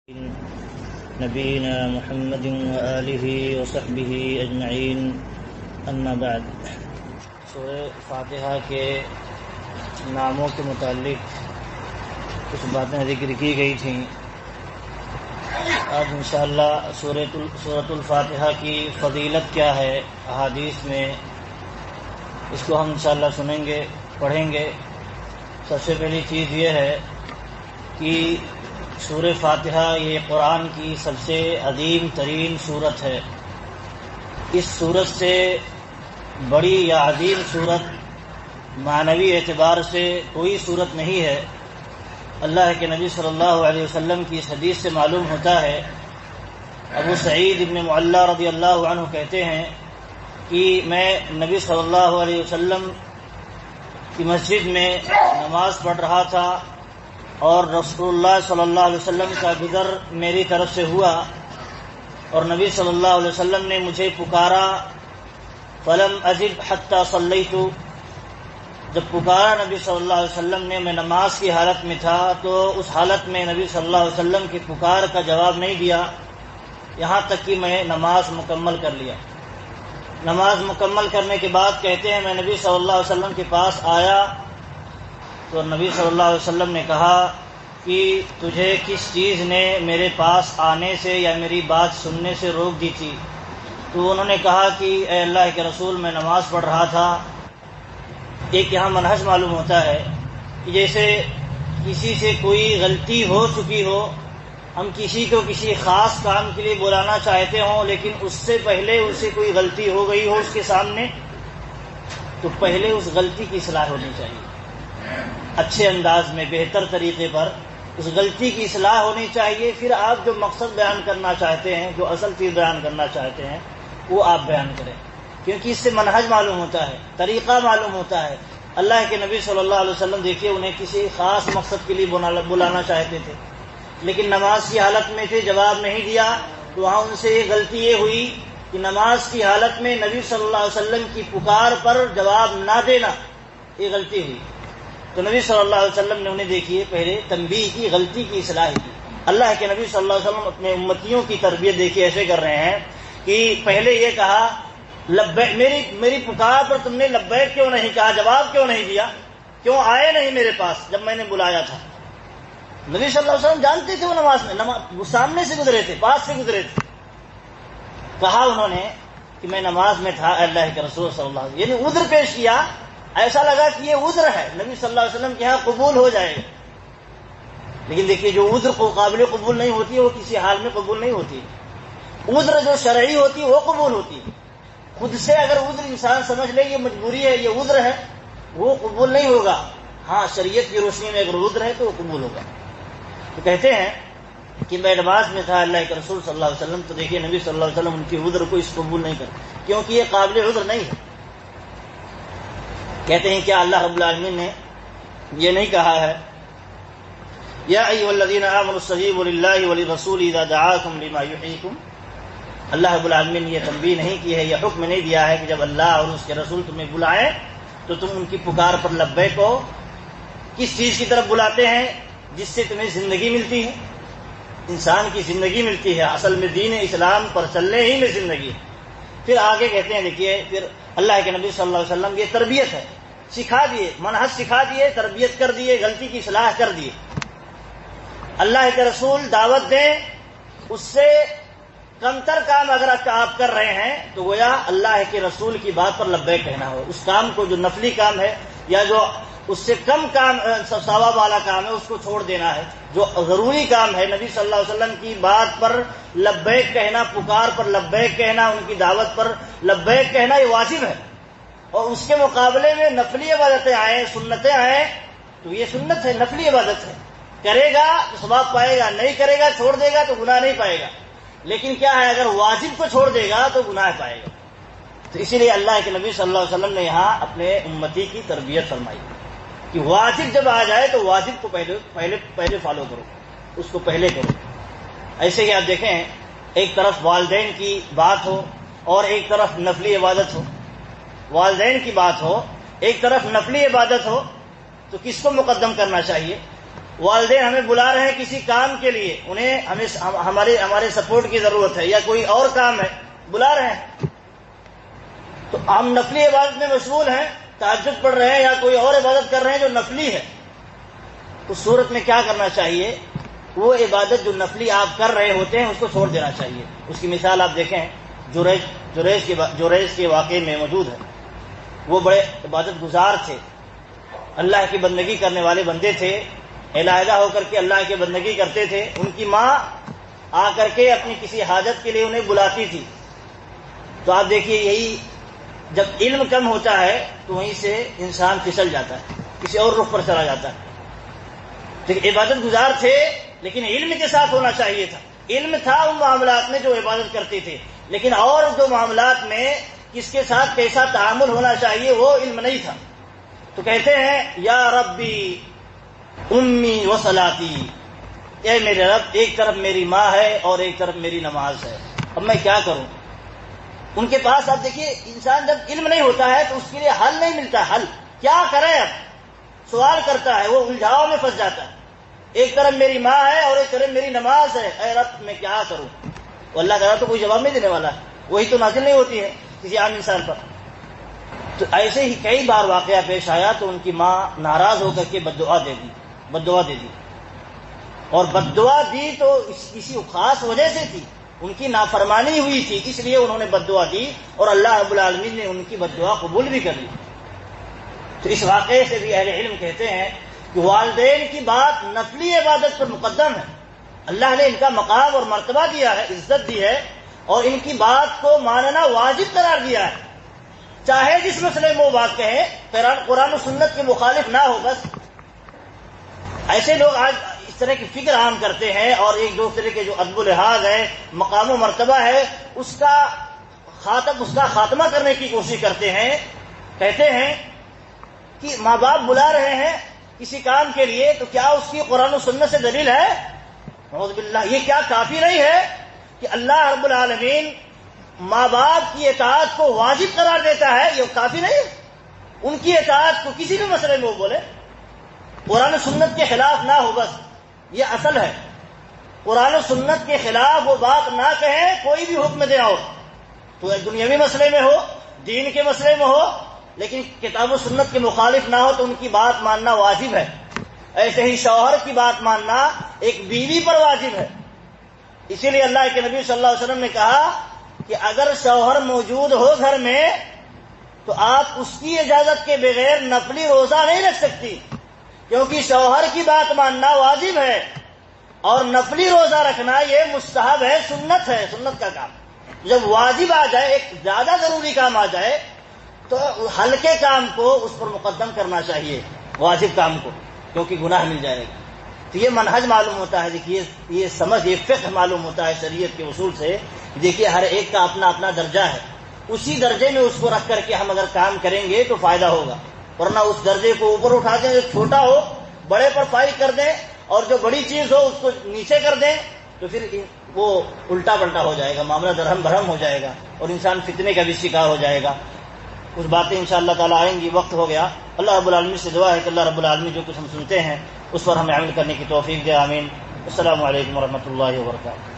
نبینا محمد وآلہ وصحبہ اجمعین، اما بعد۔ سورہ فاتحہ کے ناموں کے متعلق کچھ باتیں ذکر کی گئی تھیں۔ آج انشاءاللہ سورۃ الفاتحہ کی فضیلت کیا ہے احادیث میں، اس کو ہم انشاءاللہ سنیں گے، پڑھیں گے۔ سب سے پہلی چیز یہ ہے کہ سورہ فاتحہ یہ قرآن کی سب سے عظیم ترین سورت ہے۔ اس سورت سے بڑی یا عظیم سورت معنوی اعتبار سے کوئی سورت نہیں ہے۔ اللہ کے نبی صلی اللہ علیہ وسلم کی اس حدیث سے معلوم ہوتا ہے، ابو سعید ابن معلی رضی اللہ عنہ کہتے ہیں کہ میں نبی صلی اللہ علیہ وسلم کی مسجد میں نماز پڑھ رہا تھا اور رسول اللہ صلی اللہ علیہ وسلم کا گزر میری طرف سے ہوا، اور نبی صلی اللہ علیہ وسلم نے مجھے پکارا، فلم اجب حتی صلیت۔ جب پکارا نبی صلی اللہ علیہ وسلم نے، میں نماز کی حالت میں تھا، تو اس حالت میں نبی صلی اللہ علیہ وسلم کی پکار کا جواب نہیں دیا یہاں تک کہ میں نماز مکمل کر لیا۔ نماز مکمل کرنے کے بعد کہتے ہیں میں نبی صلی اللہ علیہ وسلم کے پاس آیا تو نبی صلی اللہ علیہ وسلم نے کہا کہ تجھے کس چیز نے میرے پاس آنے سے یا میری بات سننے سے روک دی تھی؟ تو انہوں نے کہا کہ اے اللہ کے رسول، میں نماز پڑھ رہا تھا۔ ایک یہاں منہج معلوم ہوتا ہے کہ جیسے کسی سے کوئی غلطی ہو چکی ہو، ہم کسی کو کسی خاص کام کے لیے بلانا چاہتے ہوں، لیکن اس سے پہلے اس سے کوئی غلطی ہو گئی ہو اس کے سامنے، تو پہلے اس غلطی کی اصلاح ہونی چاہیے، اچھے انداز میں، بہتر طریقے پر اس غلطی کی اصلاح ہونی چاہیے۔ پھر آپ جو مقصد بیان کرنا چاہتے ہیں، جو اصل چیز بیان کرنا چاہتے ہیں، وہ آپ بیان کریں، کیونکہ اس سے منہج معلوم ہوتا ہے، طریقہ معلوم ہوتا ہے۔ اللہ کے نبی صلی اللہ علیہ وسلم دیکھیے، انہیں کسی خاص مقصد کے لیے بلانا چاہتے تھے، لیکن نماز کی حالت میں تھے، جواب نہیں دیا، تو وہاں ان سے یہ غلطی یہ ہوئی کہ نماز کی حالت میں نبی صلی اللہ علیہ وسلم کی پکار پر جواب نہ دینا، یہ غلطی ہوئی۔ تو نبی صلی اللہ علیہ وسلم نے انہیں دیکھیے پہلے تنبیہ کی، غلطی کی اصلاح کی۔ اللہ کے نبی صلی اللہ علیہ وسلم اپنے امتیوں کی تربیت دیکھیے ایسے کر رہے ہیں کہ پہلے یہ کہا لبیک، میری پکار پر تم نے لبیک کیوں نہیں کہا، جواب کیوں نہیں دیا، کیوں آئے نہیں میرے پاس جب میں نے بلایا تھا؟ نبی صلی اللہ علیہ وسلم جانتے تھے وہ نماز میں، وہ سامنے سے گزرے تھے، پاس سے گزرے تھے۔ کہا انہوں نے کہ میں نماز میں تھا اللہ کے رسول صلی اللہ علیہ وسلم، یعنی عذر پیش کیا، ایسا لگا کہ یہ عذر ہے، نبی صلی اللہ علیہ وسلم کے ہاں قبول ہو جائے گا۔ لیکن دیکھیے جو عذر قابل قبول نہیں ہوتی ہے وہ کسی حال میں قبول نہیں ہوتی، عذر جو شرعی ہوتی ہے وہ قبول ہوتی ہے۔ خود سے اگر عذر انسان سمجھ لے یہ مجبوری ہے، یہ عذر ہے، وہ قبول نہیں ہوگا۔ ہاں شریعت کی روشنی میں اگر عذر ہے تو وہ قبول ہوگا۔ تو کہتے ہیں کہ میں نماز میں تھا اللہ کے رسول صلی اللہ علیہ وسلم، تو دیکھیے نبی صلی اللہ علیہ وسلم ان کی عذر کو اس قبول نہیں کرتے، کیونکہ یہ قابل عذر نہیں ہے۔ کہتے ہیں کیا اللہ رب العالمین نے یہ نہیں کہا ہے یا ایھا الذین آمنوا استجیبوا للہ وللرسول اذا دعاکم لما یحییکم؟ اللہ رب العالمین نے یہ تنبیہ نہیں کی ہے، یہ حکم نہیں دیا ہے کہ جب اللہ اور اس کے رسول تمہیں بلائیں تو تم ان کی پکار پر لبیک ہو۔ کس چیز کی طرف بلاتے ہیں؟ جس سے تمہیں زندگی ملتی ہے، انسان کی زندگی ملتی ہے، اصل میں دین اسلام پر چلنے ہی میں زندگی ہے۔ پھر آگے کہتے ہیں دیکھیے، پھر اللہ کے نبی صلی اللہ علیہ وسلم یہ تربیت ہے، سکھا دیے، منہج سکھا دیے، تربیت کر دیے، غلطی کی اصلاح کر دیے۔ اللہ کے رسول دعوت دیں، اس سے کمتر کام اگر آپ کر رہے ہیں تو گویا اللہ کے رسول کی بات پر لبیک کہنا ہو۔ اس کام کو جو نفلی کام ہے یا جو اس سے کم کام ثواب والا کام ہے اس کو چھوڑ دینا ہے، جو ضروری کام ہے نبی صلی اللہ علیہ وسلم کی بات پر لبیک کہنا، پکار پر لبیک کہنا، ان کی دعوت پر لبیک کہنا، یہ واجب ہے۔ اور اس کے مقابلے میں نفلی عبادتیں آئیں، سنتیں آئیں تو یہ سنت ہے، نفلی عبادت ہے، کرے گا تو ثواب پائے گا، نہیں کرے گا چھوڑ دے گا تو گناہ نہیں پائے گا۔ لیکن کیا ہے، اگر واجب کو چھوڑ دے گا تو گناہ پائے گا۔ تو اسی لیے اللہ کے نبی صلی اللہ علیہ وسلم نے یہاں اپنے امتی کی تربیت فرمائی کہ واجب جب آ جائے تو واجب کو پہلے فالو کرو، اس کو پہلے کرو۔ ایسے ہی آپ دیکھیں، ایک طرف والدین کی بات ہو اور ایک طرف نفلی عبادت ہو، والدین کی بات ہو ایک طرف نفلی عبادت ہو، تو کس کو مقدم کرنا چاہیے؟ والدین ہمیں بلا رہے ہیں کسی کام کے لیے، انہیں ہمارے سپورٹ کی ضرورت ہے، یا کوئی اور کام ہے بلا رہے ہیں، تو ہم نفلی عبادت میں مشغول ہیں، تہجد پڑھ رہے ہیں یا کوئی اور عبادت کر رہے ہیں جو نفلی ہے، تو صورت میں کیا کرنا چاہیے؟ وہ عبادت جو نفلی آپ کر رہے ہوتے ہیں اس کو چھوڑ دینا چاہیے۔ اس کی مثال آپ دیکھیں، جریج کے واقعے میں موجود ہے۔ وہ بڑے عبادت گزار تھے، اللہ کی بندگی کرنے والے بندے تھے، علیحدہ ہو کر کے اللہ کی بندگی کرتے تھے۔ ان کی ماں آ کر کے اپنی کسی حاجت کے لیے انہیں بلاتی تھی۔ تو آپ دیکھیے، یہی جب علم کم ہوتا ہے تو وہیں سے انسان پھسل جاتا ہے، کسی اور رخ پر چلا جاتا ہے۔ تو عبادت گزار تھے لیکن علم کے ساتھ ہونا چاہیے تھا۔ علم تھا ان معاملات میں جو عبادت کرتے تھے، لیکن اور جو معاملات میں کس کے ساتھ کیسا تعامل ہونا چاہیے وہ علم نہیں تھا۔ تو کہتے ہیں یا ربی امی و صلاتی، اے میرے رب، ایک طرف میری ماں ہے اور ایک طرف میری نماز ہے، اب میں کیا کروں؟ ان کے پاس آپ دیکھیے، انسان جب علم نہیں ہوتا ہے تو اس کے لیے حل نہیں ملتا، حل کیا کرے؟ اب سوال کرتا ہے، وہ الجھاؤ میں پھنس جاتا ہے۔ ایک طرف میری ماں ہے اور ایک طرف میری نماز ہے، اے رب میں کیا کروں؟ وہ اللہ تعالیٰ تو کوئی جواب نہیں دینے والا ہے، وہی تو نازل نہیں ہوتی ہے کسی عام انسان پر۔ تو ایسے ہی کئی بار واقعہ پیش آیا تو ان کی ماں ناراض ہو کر کے بد دعا دے دی، اور بد دعا دی تو کسی خاص وجہ سے تھی، ان کی نافرمانی ہوئی تھی، اس لیے انہوں نے بد دعا دی اور اللہ رب العالمین نے ان کی بد دعا قبول بھی کر لی۔ تو اس واقعے سے بھی اہل علم کہتے ہیں کہ والدین کی بات نفلی عبادت پر مقدم ہے، اللہ نے ان کا مقام اور مرتبہ دیا ہے، عزت دی ہے، اور ان کی بات کو ماننا واجب قرار دیا ہے، چاہے جس مسئلے میں وہ بات کہیں، قرآن و سنت کے مخالف نہ ہو۔ بس ایسے لوگ آج اس طرح کی فکر عام کرتے ہیں اور ایک دوسرے کے جو ادب و لحاظ ہے، مقام و مرتبہ ہے، اس کا خاتمہ کرنے کی کوشش کرتے ہیں۔ کہتے ہیں کہ ماں باپ بلا رہے ہیں کسی کام کے لیے تو کیا اس کی قرآن و سنت سے دلیل ہے؟ نعوذ باللہ، یہ کیا کافی نہیں ہے کہ اللہ رب العالمین ماں باپ کی اطاعت کو واجب قرار دیتا ہے؟ یہ کافی نہیں ہے؟ ان کی اطاعت کو کسی بھی مسئلے میں وہ بولے، قرآن و سنت کے خلاف نہ ہو، بس یہ اصل ہے۔ قرآن و سنت کے خلاف وہ بات نہ کہیں، کوئی بھی حکم دے، اور تو دنیاوی مسئلے میں ہو، دین کے مسئلے میں ہو، لیکن کتاب و سنت کے مخالف نہ ہو تو ان کی بات ماننا واجب ہے۔ ایسے ہی شوہر کی بات ماننا ایک بیوی پر واجب ہے۔ اسی لیے اللہ کے نبی صلی اللہ علیہ وسلم نے کہا کہ اگر شوہر موجود ہو گھر میں تو آپ اس کی اجازت کے بغیر نفلی روزہ نہیں رکھ سکتی، کیونکہ شوہر کی بات ماننا واجب ہے اور نفلی روزہ رکھنا یہ مستحب ہے، سنت ہے، سنت کا کام۔ جب واجب آ جائے، ایک زیادہ ضروری کام آ جائے تو ہلکے کام کو اس پر مقدم کرنا چاہیے، واجب کام کو، کیونکہ گناہ مل جائے گا۔ تو یہ منہج معلوم ہوتا ہے، دیکھیے یہ سمجھ، یہ فقہ معلوم ہوتا ہے شریعت کے اصول سے۔ دیکھیے ہر ایک کا اپنا اپنا درجہ ہے، اسی درجے میں اس کو رکھ کر کے ہم اگر کام کریں گے تو فائدہ ہوگا، ورنہ اس درجے کو اوپر اٹھا دیں، جو چھوٹا ہو بڑے پر فائل کر دیں، اور جو بڑی چیز ہو اس کو نیچے کر دیں، تو پھر وہ الٹا پلٹا ہو جائے گا، معاملہ درہم برہم ہو جائے گا اور انسان فتنے کا بھی شکار ہو جائے گا۔ کچھ باتیں انشاءاللہ تعالیٰ آئیں گی، وقت ہو گیا۔ اللہ رب العالمین سے دعا ہے کہ اللہ رب العالمین جو کچھ ہم سنتے ہیں اس پر ہمیں عمل کرنے کی توفیق دے، آمین۔ السلام علیکم ورحمۃ اللہ وبرکاتہ۔